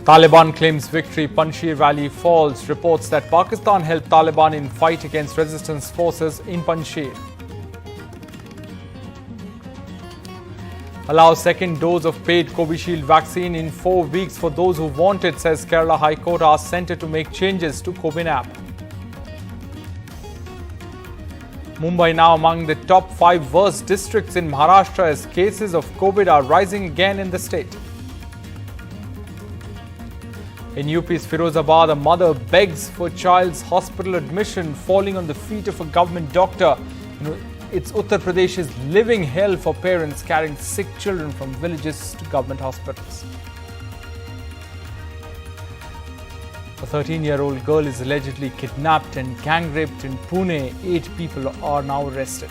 Taliban claims victory, Panjshir Valley falls. Reports that Pakistan helped Taliban in fight against resistance forces in Panjshir. Allow second dose of paid Covishield vaccine in 4 weeks for those who want it, says Kerala High Court asks Centre to make changes to Cowin app. Mumbai now among the top 5 worst districts in Maharashtra as cases of COVID are rising again in the state. In UP's Firozabad, a mother begs for child's hospital admission, falling on the feet of a government doctor. It's Uttar Pradesh's living hell for parents carrying sick children from villages to government hospitals. A 13-year-old girl is allegedly kidnapped and gang raped in Pune. 8 people are now arrested.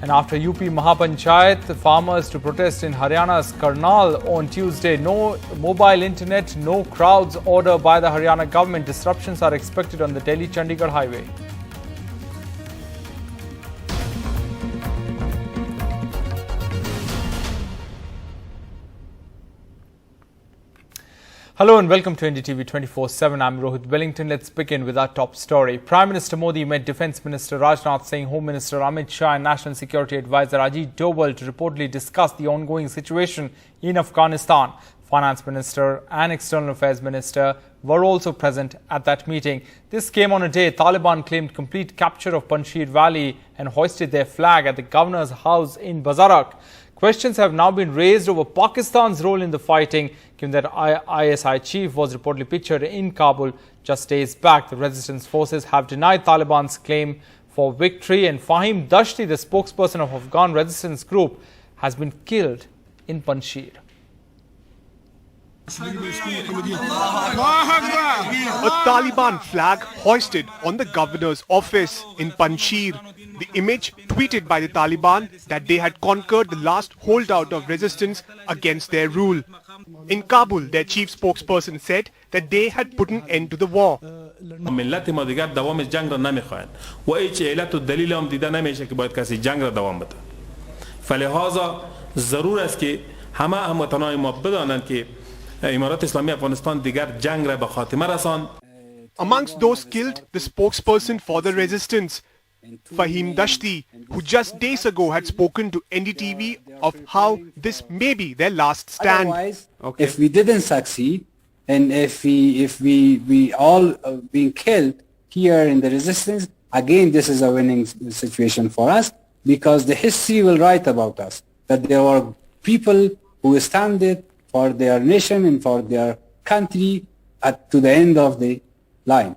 And after UP Mahapanchayat, the farmers to protest in Haryana's Karnal on Tuesday. No mobile internet, no crowds order by the Haryana government. Disruptions are expected on the Delhi-Chandigarh highway. Hello and welcome to NDTV 24/7. I'm Rohit Wellington. Let's begin with our top story. Prime Minister Modi met Defence Minister Rajnath Singh, Home Minister Amit Shah and National Security Advisor Ajit Doval to reportedly discuss the ongoing situation in Afghanistan. Finance Minister and External Affairs Minister were also present at that meeting. This came on a day Taliban claimed complete capture of Panjshir Valley and hoisted their flag at the governor's house in Bazarak. Questions have now been raised over Pakistan's role in the fighting, given that ISI chief was reportedly pictured in Kabul just days back. The resistance forces have denied Taliban's claim for victory, and Fahim Dashti, the spokesperson of Afghan resistance group, has been killed in Panjshir. A Taliban flag hoisted on the governor's office in Panjshir. The image tweeted by the Taliban that they had conquered the last holdout of resistance against their rule. In Kabul, their chief spokesperson said that they had put an end to the war. ملت ما دیگر دوام جنگ را نمیخواهند و هیچ علت و دلیل هم دیده نمیشه که باید کسی جنگ را دوام بده. فلهذا ضرور است که همه هموطنان ما بدانند که امارات اسلامی افغانستان دیگر جنگ را به خاتمه رساند. Amongst those killed, the spokesperson for the resistance, Fahim Dashti, who just days ago had spoken to NDTV of how this may be their last stand. Otherwise, if we didn't succeed, and if we all being killed here in the resistance, again this is a winning situation for us, because the history will write about us, that there were people who stand for their nation and for their country to the end of the line.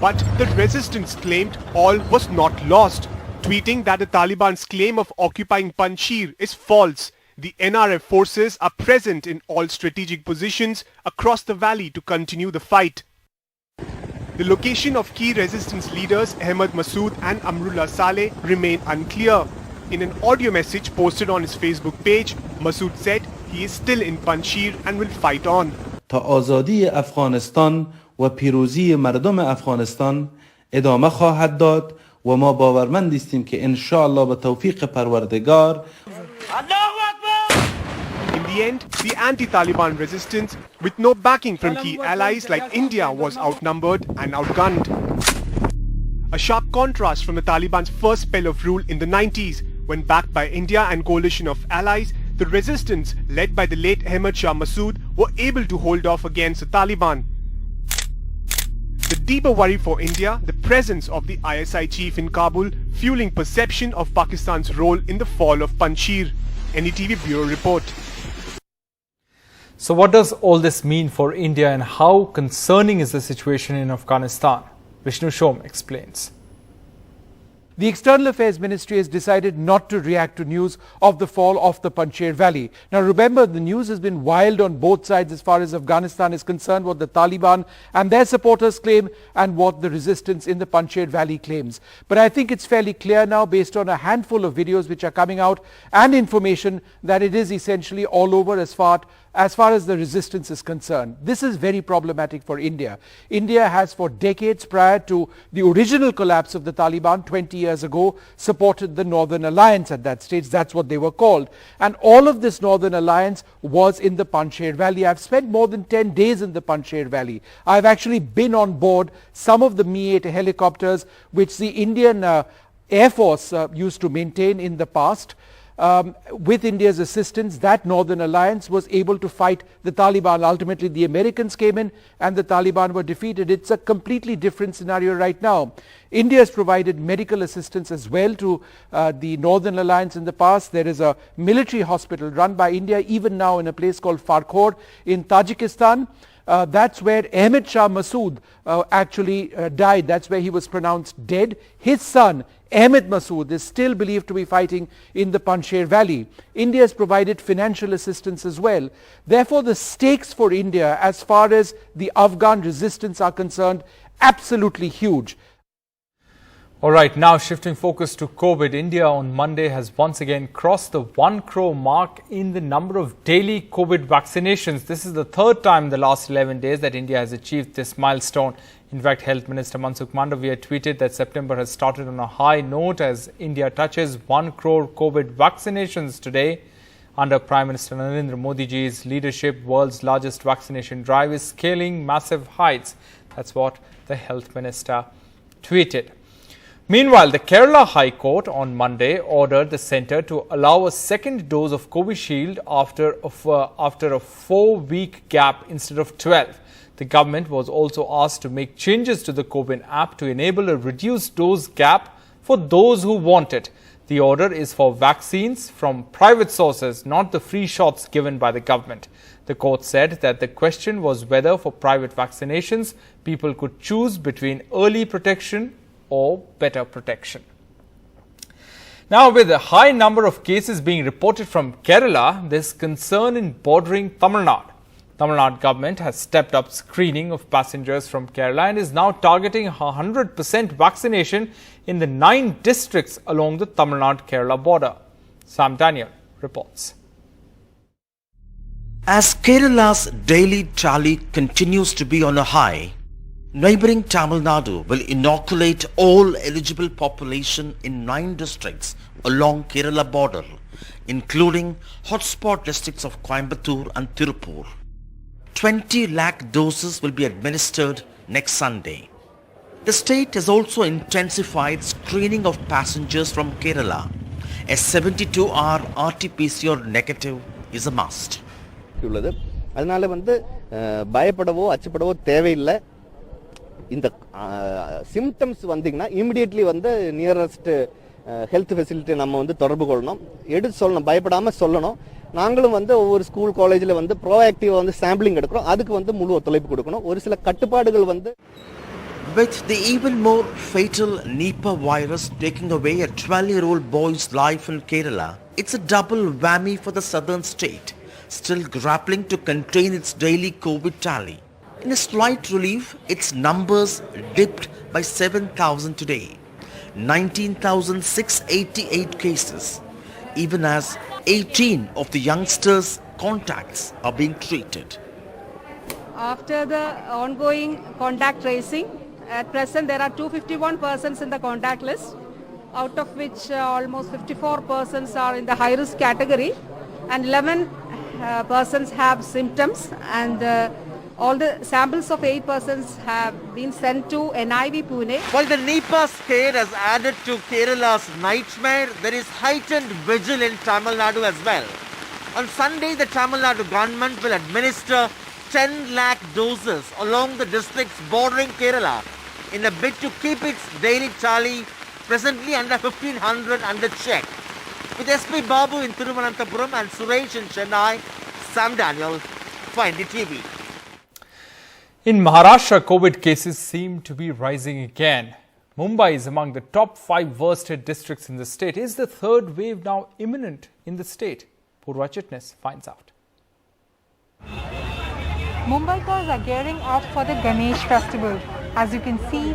But the resistance claimed all was not lost, tweeting that the Taliban's claim of occupying Panjshir is false. The NRF forces are present in all strategic positions across the valley to continue the fight. The location of key resistance leaders Ahmad Masood and Amrullah Saleh remain unclear. In an audio message posted on his Facebook page, Masood said he is still in Panjshir and will fight on. تا آزادی افغانستان و پیروزی مردم افغانستان ادامه خواهد داد و ما باورمند هستیم که ان شاء الله به توفیق پروردگار. In the end, the anti-Taliban resistance, with no backing from key allies like India, was outnumbered and outgunned. A sharp contrast from the Taliban's first spell of rule in the 90s, when backed by India and coalition of allies, the resistance led by the late Ahmad Shah Massoud were able to hold off against the Taliban. The deeper worry for India, the presence of the ISI chief in Kabul, fueling perception of Pakistan's role in the fall of Panjshir. NDTV Bureau Report. So what does all this mean for India and how concerning is the situation in Afghanistan? Vishnu Shom explains. The External Affairs Ministry has decided not to react to news of the fall of the Panjshir Valley. Now remember, the news has been wild on both sides as far as Afghanistan is concerned, what the Taliban and their supporters claim and what the resistance in the Panjshir Valley claims. But I think it's fairly clear now, based on a handful of videos which are coming out and information, that it is essentially all over as far as far as the resistance is concerned. This is very problematic for India. India has for decades prior to the original collapse of the Taliban 20 years ago supported the Northern Alliance at that stage. That's what they were called. And all of this Northern Alliance was in the Panjshir Valley. I've spent more than 10 days in the Panjshir Valley. I've actually been on board some of the Mi-8 helicopters which the Indian Air Force used to maintain in the past. With India's assistance, that Northern Alliance was able to fight the Taliban. Ultimately, the Americans came in and the Taliban were defeated. It's a completely different scenario right now. India has provided medical assistance as well to the Northern Alliance in the past. There is a military hospital run by India even now in a place called Farkhor in Tajikistan. That's where Ahmed Shah Massoud actually died. That's where he was pronounced dead. His son, Ahmed Massoud, is still believed to be fighting in the Panjshir Valley. India has provided financial assistance as well. Therefore, the stakes for India as far as the Afghan resistance are concerned, absolutely huge. All right, now shifting focus to COVID, India on Monday has once again crossed the 1 crore mark in the number of daily COVID vaccinations. This is the third time in the last 11 days that India has achieved this milestone. In fact, Health Minister Mansukh Mandavia tweeted that September has started on a high note as India touches 1 crore COVID vaccinations today. Under Prime Minister Narendra Modi ji's leadership, world's largest vaccination drive is scaling massive heights. That's what the Health Minister tweeted. Meanwhile, the Kerala High Court on Monday ordered the centre to allow a second dose of Covishield after a 4-week gap instead of 12. The government was also asked to make changes to the CoWIN app to enable a reduced dose gap for those who want it. The order is for vaccines from private sources, not the free shots given by the government. The court said that the question was whether for private vaccinations, people could choose between early protection or better protection. Now, with a high number of cases being reported from Kerala, there's concern in bordering Tamil Nadu. Tamil Nadu government has stepped up screening of passengers from Kerala and is now targeting 100% vaccination in the 9 districts along the Tamil Nadu-Kerala border. Sam Daniel reports. As Kerala's daily tally continues to be on a high, neighbouring Tamil Nadu will inoculate all eligible population in 9 districts along Kerala border, including hotspot districts of Coimbatore and Tirupur. 20 lakh doses will be administered next Sunday. The state has also intensified screening of passengers from Kerala. A 72-hour RT-PCR negative is a must. அதனால பயப்படவோ அச்சப்படவோ தேவையில்லை. இந்த symptoms வந்தீங்கன்னா immediately nearest health facility நம்ம தொடர்பு கொள்ளணும், எடுத்து சொல்லணும், பயப்படாம சொல்லணும். நாங்களும் ஒவ்வொரு ஸ்கூல் காலேஜில் ப்ரோஆக்டிவா சாம்பிளிங் எடுக்கிறோம், அதுக்கு முழு ஒத்துழைப்பு கொடுக்கணும். ஒரு சில கட்டுப்பாடுகள் With the even more fatal Nipah virus taking away a 12-year-old boy's life in Kerala, it's a double whammy for the southern state, still grappling to contain its daily COVID tally. In a slight relief, its numbers dipped by 7,000 today, 19,688 cases, even as 18 of the youngsters' contacts are being treated. After the ongoing contact tracing, at present there are 251 persons in the contact list, out of which almost 54 persons are in the high risk category and 11 persons have symptoms, and all the samples of 8 persons have been sent to NIV Pune. While the Nipah scare has added to Kerala's nightmare, there is heightened vigil in Tamil Nadu as well. On Sunday, the Tamil Nadu government will administer 10 lakh doses along the districts bordering Kerala in a bid to keep its daily tally presently under 1,500 under check. With SP Babu in Thiruvananthapuram and Suresh in Chennai, Sam Daniel for NDTV. In Maharashtra, COVID cases seem to be rising again. Mumbai is among the top 5 worst hit districts in the state. Is the third wave now imminent in the state? Purva Chitnis finds out. Mumbaikas are gearing up for the Ganesh festival. As you can see,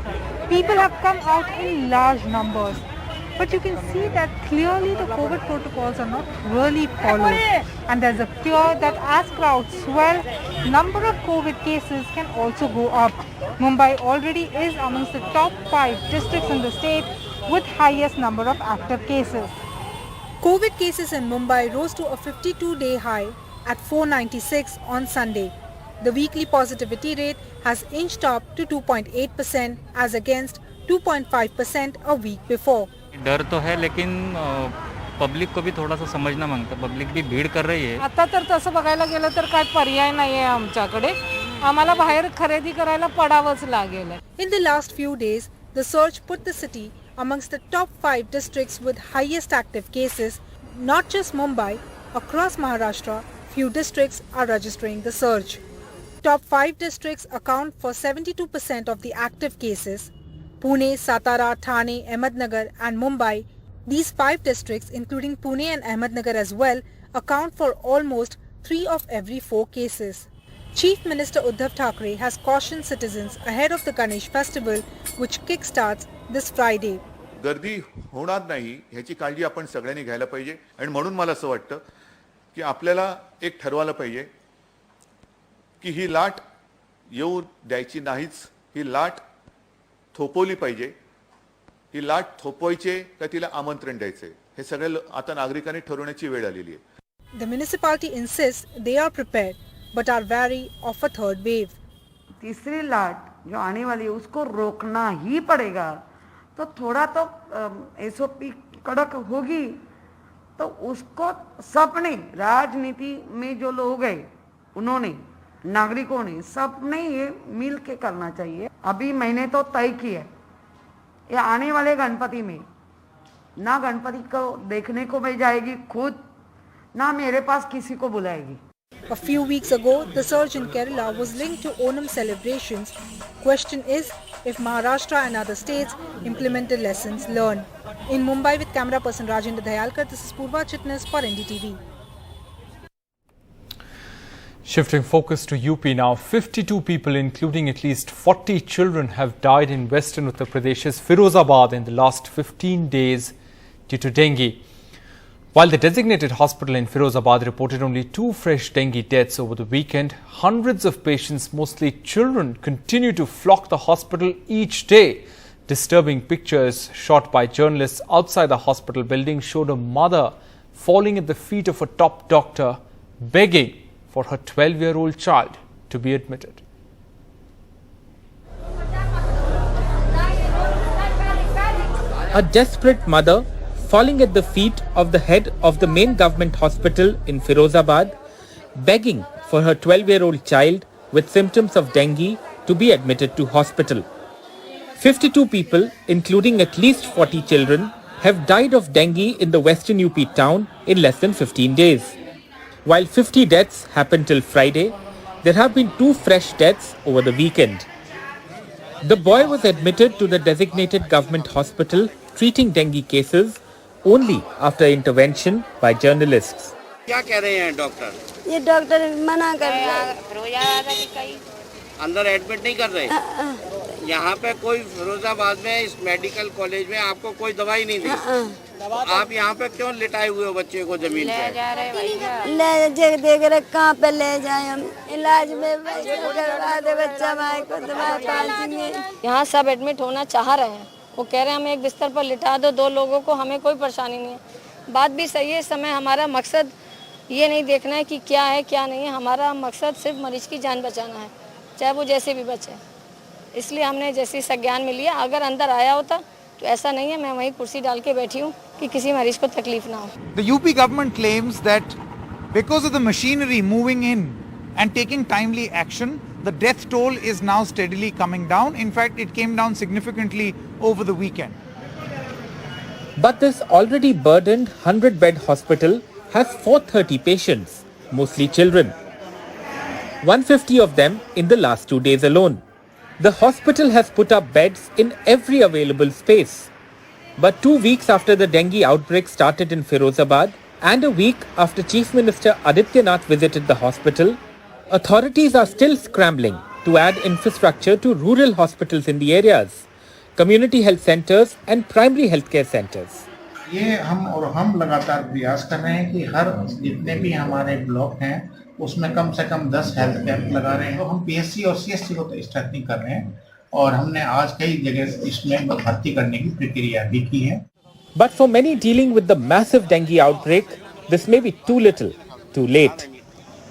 people have come out in large numbers. But you can see that clearly the COVID protocols are not really followed. And there's a fear that as crowds swell, number of COVID cases can also go up. Mumbai already is amongst the top 5 districts in the state with highest number of active cases. COVID cases in Mumbai rose to a 52-day high at 496 on Sunday. The weekly positivity rate has inched up to 2.8% as against 2.5% a week before. डर तो है लेकिन public को भी थोड़ा सा समझना मागतं. Public भी भीड़ कर रही है. आता तर तसं बघायला गेलं तर काय पर्याय नाहीये आमच्याकडे. आम्हाला बाहेर खरेदी करायला पडावंच लागेल. In the last few days, the surge put the city amongst the top 5 districts with highest active cases. Not just Mumbai, across Maharashtra, few districts are registering the surge. Top 5 districts account for 72% of the active cases. Pune, Satara, Thane, Ahmednagar and Mumbai, these 5 districts including Pune and Ahmednagar as well, account for almost 3 of every 4 cases. Chief Minister Uddhav Thackeray has cautioned citizens ahead of the Ganesh festival which kickstarts this Friday. गर्दी होणार नाही ह्याची काळजी आपण सगळ्यांनी घ्यायला पाहिजे आणि म्हणून मला असं वाटतं की आपल्याला एक ठरवायला पाहिजे की ही लाट येऊ द्यायची नाहीच, ही लाट थोपवली पाहिजे. ही लाट थोपवायचे का तिला आमंत्रण द्यायचे हे सगळे आता नागरिकांनी ठरवण्याची वेळ आलेली आहे. The municipality insists they are prepared but are wary of a third wave. तीसरी लाट जो आने वाली है उसको रोकना ही पड़ेगा. तो थोड़ा तो एसओपी कड़क होगी तो उसको सबने राजनीति में जो लोग हैं उन्होंने नागरिकों ने सबने ये मिल के करना चाहिए. अभी मैंने तो तय किया ये आने वाले गणपति में ना गणपति को देखने को मैं जाएगी खुद ना मेरे पास किसी को बुलाएगी. A few weeks ago, the surge in Kerala was linked to Onam celebrations. Question is if Maharashtra and other states implement the lessons learned. In Mumbai with camera person Rajendra Dayalkar, this is Purva Chitnis for NDTV. Shifting focus to UP now, 52 people, including at least 40 children, have died in western Uttar Pradesh's Firozabad in the last 15 days due to dengue. While the designated hospital in Firozabad reported only 2 fresh dengue deaths over the weekend, hundreds of patients, mostly children, continue to flock the hospital each day. Disturbing pictures shot by journalists outside the hospital building showed a mother falling at the feet of a top doctor, begging for her 12-year-old child to be admitted. A desperate mother falling at the feet of the head of the main government hospital in Firozabad, begging for her 12-year-old child with symptoms of dengue to be admitted to hospital. 52 people, including at least 40 children, have died of dengue in the western UP town in less than 15 days. While 50 deaths happened till Friday, there have been 2 fresh deaths over the weekend. The boy was admitted to the designated government hospital treating dengue cases only after intervention by journalists. क्या कह रहे हैं doctor? ये doctor मना कर रहा है. अंदर एडमिट नहीं कर रहे. यहाँ पे कोई फिरोजाबाद में इस मेडिकल कॉलेज में आपको कोई दवाई नहीं दी. आप यहाँ पे क्यों लिटाए हुए हो बच्चे को जमीन पे? ले देख रहे कहाँ पे ले जाए हम इलाज में करवा दे बच्चा भाई को दवाई. यहाँ सब एडमिट होना चाह रहे हैं. वो कह रहे हैं हमें एक बिस्तर पर लिटा दो 2 लोगों को, हमें कोई परेशानी नहीं है. बात भी सही है. इस समय हमारा मकसद ये नहीं देखना है कि क्या है क्या नहीं है. हमारा मकसद सिर्फ मरीज की जान बचाना है, चाहे वो जैसे भी बचे. इसलिए हमने जैसी संज्ञान में लिया. अगर अंदर आया होता तो ऐसा नहीं है. मैं वहीं कुर्सी डाल के बैठी हूँ कि किसी मरीज को तकलीफ ना हो. The UP government claims that because of the machinery moving in and taking timely action, the death toll is now steadily coming down. In fact, it came down significantly over the weekend. But this already burdened 100-bed hospital has 430 patients, mostly children. 150 of them in the last 2 days alone. The hospital has put up beds in every available space. But 2 weeks after the dengue outbreak started in Firozabad and a week after Chief Minister Adityanath visited the hospital, authorities are still scrambling to add infrastructure to rural hospitals in the areas. community health centers and primary healthcare centers. ये हम लगातार प्रयास कर रहे हैं कि हर जितने भी हमारे ब्लॉक हैं उसमें कम से कम 10 हेल्थ कैंप लगा रहे हैं। हम पीएससी और सीएससी को तो स्ट्रेंथनिंग कर रहे हैं और हमने आज कई जगह इसमें भर्ती करने की प्रक्रिया भी की है। But for many dealing with the massive dengue outbreak, this may be too little, too late.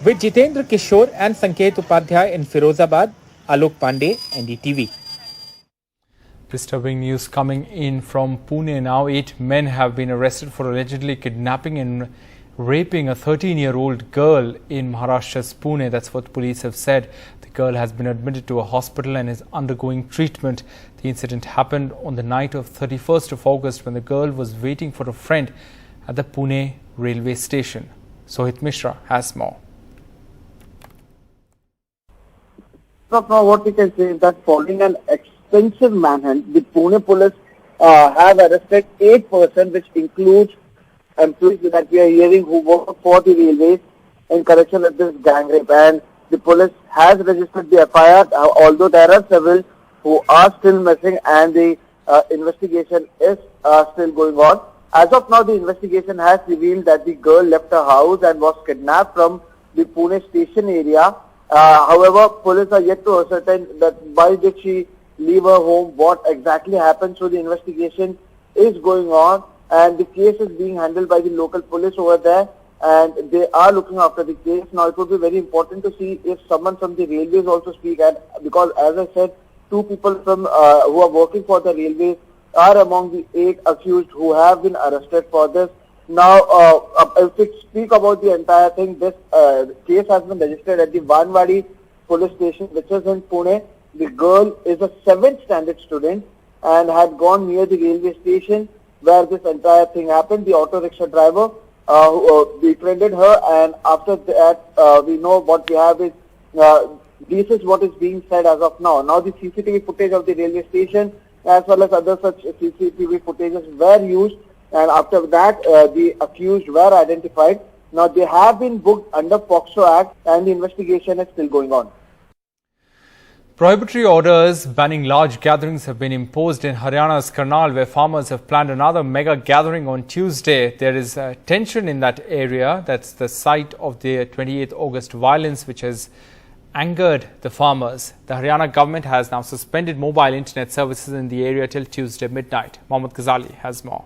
With Jitendra Kishore and Sanket Upadhyay in Firozabad, Alok Pandey, NDTV. Disturbing news coming in from Pune now. 8 men have been arrested for allegedly kidnapping and raping a 13-year-old girl in Maharashtra's Pune. That's what police have said. The girl has been admitted to a hospital and is undergoing treatment. The incident happened on the night of 31st of August when the girl was waiting for a friend at the Pune railway station. Sohit Mishra has more. Now what we can say is that following an extensive manhunt, the Pune police have arrested 8 persons, which includes employees that we are hearing who work for the railways in connection with this gang rape. And the police has registered the FIR, although there are several who are still missing, and the investigation is still going on. As of now, the investigation has revealed that the girl left her house and was kidnapped from the Pune station area. However, police are yet to ascertain that why did she leave her home, what exactly happened. So the investigation is going on, and the case is being handled by the local police over there, and they are looking after the case. Now, it would be very important to see if someone from the railways also speak, and because, as I said, 2 people from who are working for the railways are among the 8 accused who have been arrested for this. Now, if we speak about the entire thing, this case has been registered at the Vanwadi police station, which is in Pune. The girl is a 7th standard student and had gone near the railway station where this entire thing happened. The auto rickshaw driver befriended her, and after that, we know what we have is, this is what is being said as of now. Now, the CCTV footage of the railway station as well as other such CCTV footages were used, and after that, the accused were identified. Now, they have been booked under POCSO Act, and the investigation is still going on. Prohibitory orders banning large gatherings have been imposed in Haryana's Karnal, where farmers have planned another mega gathering on Tuesday. There is tension in that area. That's the site of the 28th August violence, which has angered the farmers. The Haryana government has now suspended mobile internet services in the area till Tuesday midnight. Mohammad Ghazali has more.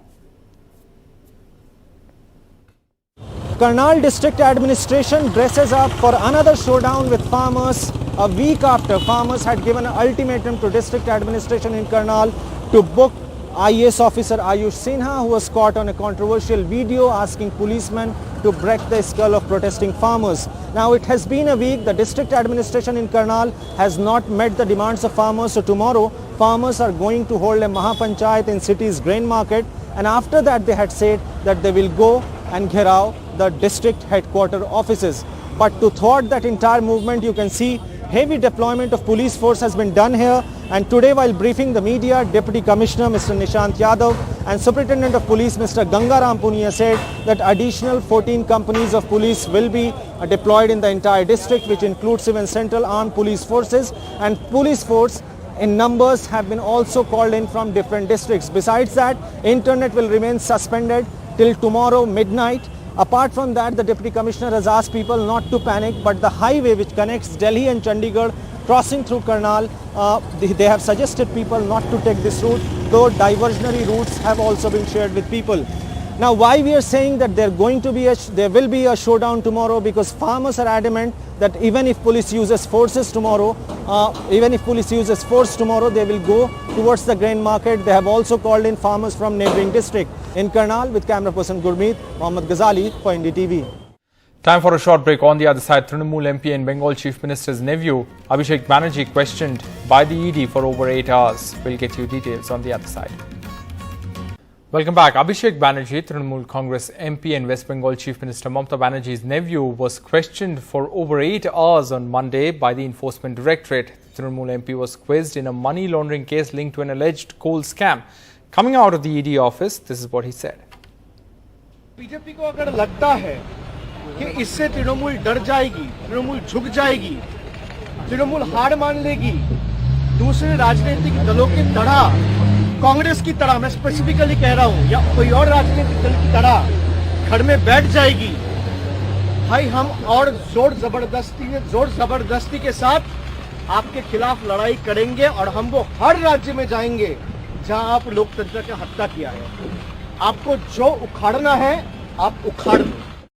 Karnal district administration dresses up for another showdown with farmers a week after farmers had given an ultimatum to district administration in Karnal to book IAS officer Ayush Sinha, who was caught on a controversial video asking policemen to break the skull of protesting farmers. Now, it has been a week. The district administration in Karnal has not met the demands of farmers. So tomorrow, farmers are going to hold a Mahapanchayat in city's grain market. And after that, they had said that they will go and gherao the district headquarter offices. But to thwart that entire movement, you can see heavy deployment of police force has been done here. And today, while briefing the media, Deputy Commissioner Mr. Nishant Yadav and Superintendent of Police Mr. Gangaram Punia said that additional 14 companies of police will be deployed in the entire district, which includes even Central Armed Police Forces, and police force in numbers have been also called in from different districts. Besides that, internet will remain suspended till tomorrow midnight. Apart from that, the Deputy Commissioner has asked people not to panic, but the highway which connects Delhi and Chandigarh crossing through Karnal, they have suggested people not to take this route, though diversionary routes have also been shared with people. Now, why we are saying that there will be a showdown tomorrow, because farmers are adamant that even if police uses force tomorrow, they will go towards the grain market. They have also called in farmers from neighboring district. In Karnal, with camera person Gurmeet, Mohammad Ghazali for NDTV. Time for a short break. On the other side, Trinamool MP and Bengal Chief Minister's nephew, Abhishek Banerjee, questioned by the ED for over 8 hours. We'll get you details on the other side. Welcome back. Abhishek Banerjee, Trinamool Congress MP and West Bengal Chief Minister Mamata Banerjee's nephew, was questioned for over 8 hours on Monday by the Enforcement Directorate. Trinamool MP was quizzed in a money laundering case linked to an alleged coal scam. Coming out of the ED office, this is what he said. BJP को अगर लगता है कि इससे तृणमूल डर जाएगी, तृणमूल झुक जाएगी, तृणमूल हार मान लेगी, दूसरे राजनीतिक दलों की तरह, कांग्रेस की तरह, मैं स्पेसिफिकली कह रहा हूं, या कोई और राजनीतिक दल की तरह घर में बैठ जाएगी, भाई हम और जोर जबरदस्ती के साथ आपके खिलाफ लड़ाई करेंगे और हम वो हर राज्य में जाएंगे जहां आप लोकतंत्र की हत्या किया है। आपको जो उखाड़ना है आप उखाड़ लो।